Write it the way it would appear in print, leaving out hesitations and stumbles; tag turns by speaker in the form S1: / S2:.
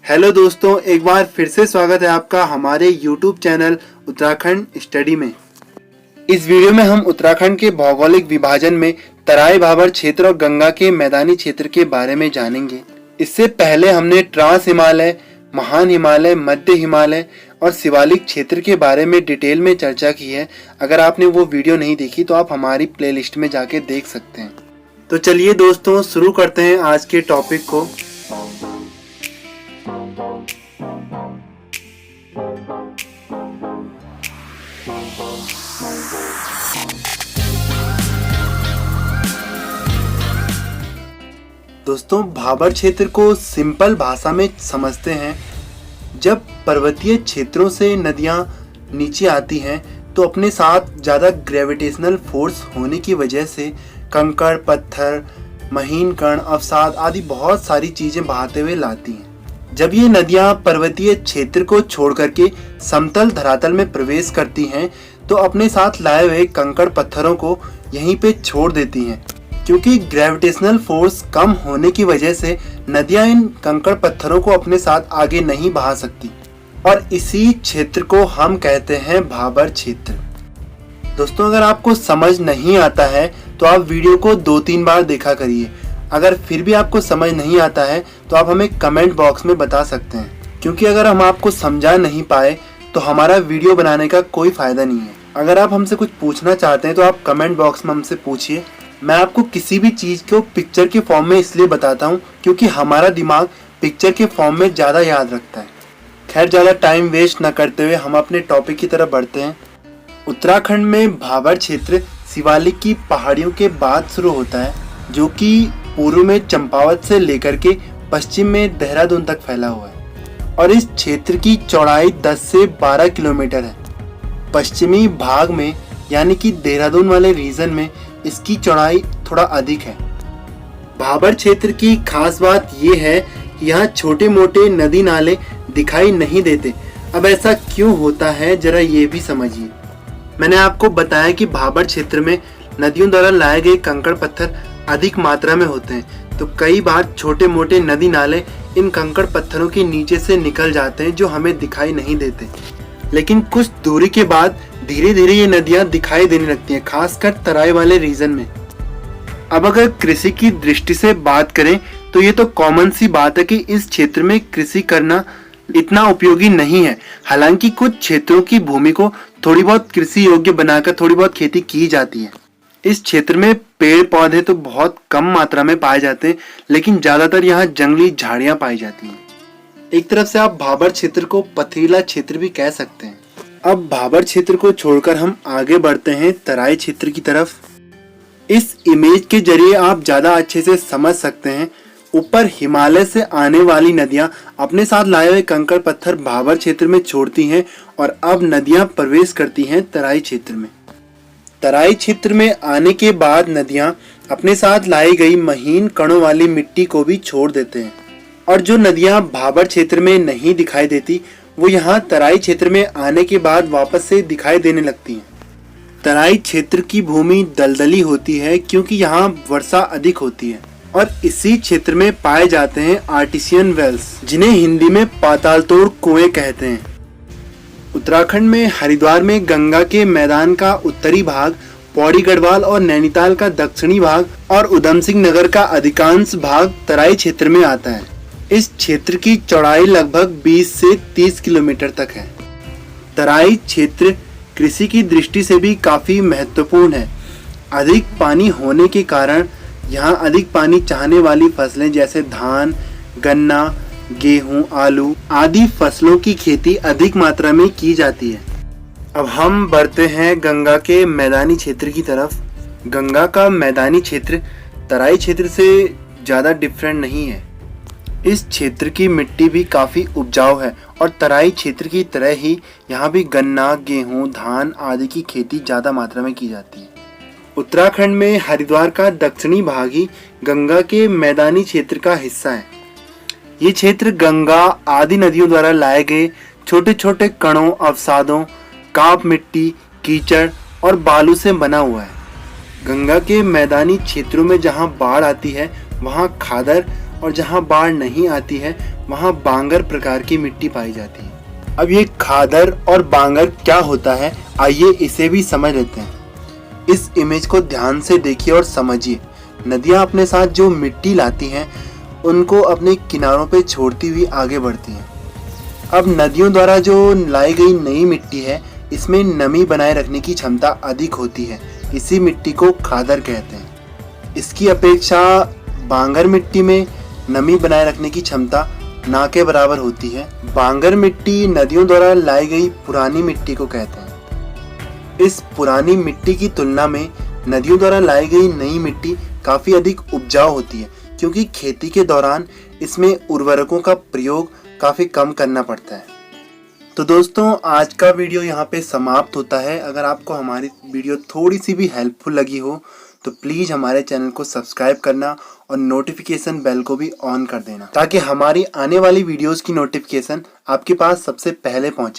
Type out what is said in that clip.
S1: Hello दोस्तों, एक बार फिर से स्वागत है आपका हमारे YouTube चैनल उत्तराखंड स्टडी में। इस वीडियो में हम उत्तराखंड के भौगोलिक विभाजन में तराई भाबर क्षेत्र और गंगा के मैदानी क्षेत्र के बारे में जानेंगे। इससे पहले हमने ट्रांस हिमालय, महान हिमालय, मध्य हिमालय और शिवालिक क्षेत्र के बारे में डिटेल में चर्चा की है। अगर आपने वो वीडियो नहीं देखी तो आप हमारी प्लेलिस्ट में जाके देख सकते हैं। तो चलिए दोस्तों, शुरू करते हैं आज के टॉपिक को। दोस्तों, भाबर क्षेत्र को सिंपल भाषा में समझते हैं। जब पर्वतीय क्षेत्रों से नदियां नीचे आती हैं तो अपने साथ ज़्यादा ग्रेविटेशनल फोर्स होने की वजह से कंकड़, पत्थर, महीन कण, अवसाद आदि बहुत सारी चीज़ें बहाते हुए लाती हैं। जब ये नदियां पर्वतीय क्षेत्र को छोड़ करके समतल धरातल में प्रवेश करती हैं तो अपने साथ लाए हुए कंकड़ पत्थरों को यहीं पे छोड़ देती हैं, क्योंकि ग्रेविटेशनल फोर्स कम होने की वजह से नदियां इन कंकड़ पत्थरों को अपने साथ आगे नहीं बहा सकती और इसी क्षेत्र को हम कहते हैं भाबर क्षेत्र। दोस्तों, अगर आपको समझ नहीं आता है तो आप वीडियो को 2-3 बार देखा करिए। अगर फिर भी आपको समझ नहीं आता है तो आप हमें कमेंट बॉक्स में बता सकते हैं, क्योंकि अगर हम आपको समझा नहीं पाए तो हमारा वीडियो बनाने का कोई फायदा नहीं है। अगर आप हमसे कुछ पूछना चाहते हैं तो आप कमेंट बॉक्स में हमसे पूछिए। मैं आपको किसी भी चीज़ को पिक्चर के फॉर्म में इसलिए बताता हूँ क्योंकि हमारा दिमाग पिक्चर के फॉर्म में ज़्यादा याद रखता है। खैर, ज़्यादा टाइम वेस्ट न करते हुए हम अपने टॉपिक की तरफ बढ़ते हैं। उत्तराखंड में भाबर क्षेत्र शिवालिक की पहाड़ियों के बाद शुरू होता है, जो कि पूर्व में चंपावत से लेकर के पश्चिम में देहरादून तक फैला हुआ है और इस क्षेत्र की चौड़ाई 10 से 12 किलोमीटर है। पश्चिमी भाग में यानी कि देहरादून वाले रीजन में इसकी चौड़ाई थोड़ा अधिक है। भाबर क्षेत्र की खास बात यह है कि यहाँ छोटे मोटे नदी नाले दिखाई नहीं देते। अब ऐसा क्यों होता है, जरा ये भी समझिए। मैंने आपको बताया कि भाबर क्षेत्र में नदियों द्वारा लाए गए कंकड़ पत्थर अधिक मात्रा में होते हैं, तो कई बार छोटे मोटे नदी नाले इन कंकड़ पत्थरों के नीचे से निकल जाते हैं जो हमें दिखाई नहीं देते। लेकिन कुछ दूरी के बाद धीरे धीरे ये नदियां दिखाई देने लगती हैं, खासकर तराई वाले रीजन में। अब अगर कृषि की दृष्टि से बात करें तो ये तो कॉमन सी बात है कि इस क्षेत्र में कृषि करना इतना उपयोगी नहीं है। हालांकि कुछ क्षेत्रों की भूमि को थोड़ी बहुत कृषि योग्य बनाकर थोड़ी बहुत खेती की जाती है। इस क्षेत्र में पेड़ पौधे तो बहुत कम मात्रा में पाए जाते हैं, लेकिन ज्यादातर यहाँ जंगली झाड़ियां पाई जाती हैं। एक तरफ से आप भाबर क्षेत्र को पथरीला क्षेत्र भी कह सकते हैं। अब भाबर क्षेत्र को छोड़कर हम आगे बढ़ते हैं तराई क्षेत्र की तरफ। इस इमेज के जरिए आप ज्यादा अच्छे से समझ सकते हैं। ऊपर हिमालय से आने वाली नदियां अपने साथ लाए हुए कंकड़ पत्थर भाबर क्षेत्र में छोड़ती हैं और अब नदियां प्रवेश करती हैं तराई क्षेत्र में। तराई क्षेत्र में आने के बाद नदियां अपने साथ लाई गई महीन कणों वाली मिट्टी को भी छोड़ देते हैं और जो नदियां भाबर क्षेत्र में नहीं दिखाई देती वो यहाँ तराई क्षेत्र में आने के बाद वापस से दिखाई देने लगती हैं। तराई क्षेत्र की भूमि दलदली होती है क्योंकि यहाँ वर्षा अधिक होती है और इसी क्षेत्र में पाए जाते हैं आर्टिसियन वेल्स, जिन्हें हिंदी में पाताल तोड़ कुएं कहते हैं। उत्तराखंड में हरिद्वार में गंगा के मैदान का उत्तरी भाग, पौड़ी गढ़वाल और नैनीताल का दक्षिणी भाग और उधम सिंह नगर का अधिकांश भाग तराई क्षेत्र में आता है। इस क्षेत्र की चौड़ाई लगभग 20 से 30 किलोमीटर तक है। तराई क्षेत्र कृषि की दृष्टि से भी काफी महत्वपूर्ण है। अधिक पानी होने के कारण यहाँ अधिक पानी चाहने वाली फसलें जैसे धान, गन्ना, गेहूं, आलू आदि फसलों की खेती अधिक मात्रा में की जाती है। अब हम बढ़ते हैं गंगा के मैदानी क्षेत्र की तरफ। गंगा का मैदानी क्षेत्र तराई क्षेत्र से ज़्यादा डिफरेंट नहीं है। इस क्षेत्र की मिट्टी भी काफ़ी उपजाऊ है और तराई क्षेत्र की तरह ही यहाँ भी गन्ना, गेहूं, धान आदि की खेती ज़्यादा मात्रा में की जाती है। उत्तराखंड में हरिद्वार का दक्षिणी भाग ही गंगा के मैदानी क्षेत्र का हिस्सा है। ये क्षेत्र गंगा आदि नदियों द्वारा लाए गए छोटे छोटे कणों, अवसादों, काप मिट्टी, कीचड़ और बालू से बना हुआ है। गंगा के मैदानी क्षेत्रों में जहाँ बाढ़ आती है वहाँ खादर और जहाँ बाढ़ नहीं आती है वहाँ बांगर प्रकार की मिट्टी पाई जाती है। अब ये खादर और बांगर क्या होता है, आइए इसे भी समझ लेते हैं। इस इमेज को ध्यान से देखिए और समझिए। नदियाँ अपने साथ जो मिट्टी लाती हैं उनको अपने किनारों पे छोड़ती हुई आगे बढ़ती हैं। अब नदियों द्वारा जो लाई गई नई मिट्टी है, इसमें नमी बनाए रखने की क्षमता अधिक होती है। इसी मिट्टी को खादर कहते हैं। इसकी अपेक्षा बांगर मिट्टी में नमी बनाए रखने की क्षमता ना के बराबर होती है। बांगर मिट्टी नदियों द्वारा लाई गई पुरानी मिट्टी को कहते हैं। इस पुरानी मिट्टी की तुलना में नदियों द्वारा लाई गई नई मिट्टी काफ़ी अधिक उपजाऊ होती है, क्योंकि खेती के दौरान इसमें उर्वरकों का प्रयोग काफ़ी कम करना पड़ता है। तो दोस्तों, आज का वीडियो यहाँ पे समाप्त होता है। अगर आपको हमारी वीडियो थोड़ी सी भी हेल्पफुल लगी हो तो प्लीज़ हमारे चैनल को सब्सक्राइब करना और नोटिफिकेशन बेल को भी ऑन कर देना, ताकि हमारी आने वाली वीडियोस की नोटिफिकेशन आपके पास सबसे पहले पहुँचे।